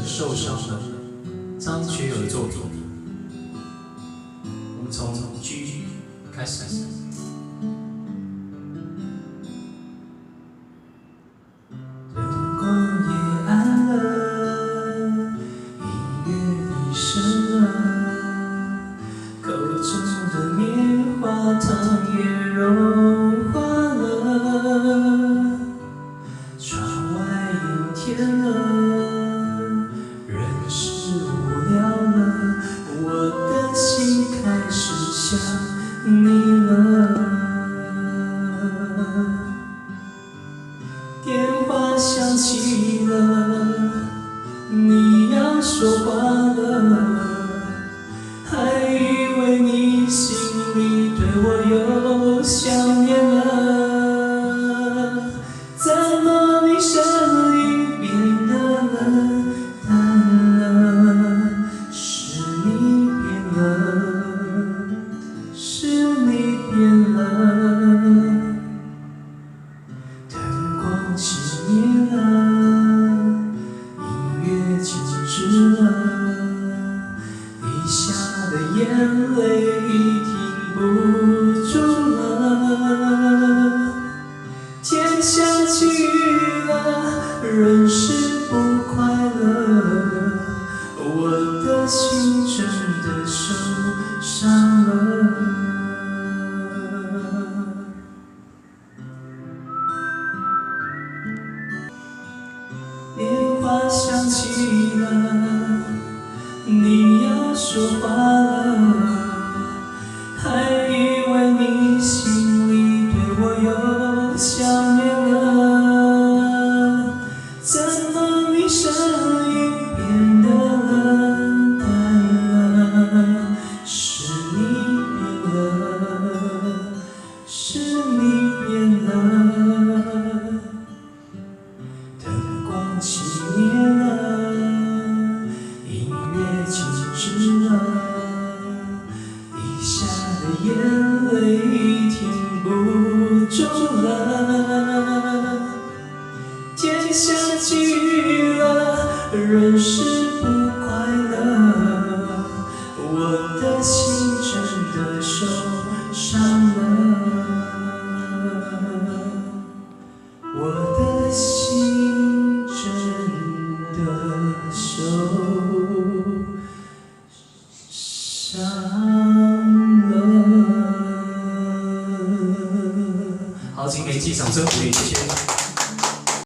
受伤了，张学友的作品。我们从 G 开始。灯光也暗了，音乐低声了，口中的棉花糖也融化了，窗外阴天了，人是无聊了，我的心开始想你了。电话响起了，你要说话了，还以为你心里对我有想念了，怎么你声音变得冷淡了？是你变了，是你变了。熄灭了，音乐静止了，滴下的眼泪停不住了。天下起雨了，人是不快乐，我的心真的受伤了。电话响起了，你要说话了，还以为你心里对我有想念了，怎么你声音变得冷淡了？是你变了，是你变了。熄灭了，音乐静止了，滴下的眼泪停不住了。天下起雨了，人是不快乐，我的心真的受伤了，我的心真的受伤了。好，请给自己掌声鼓励，谢谢。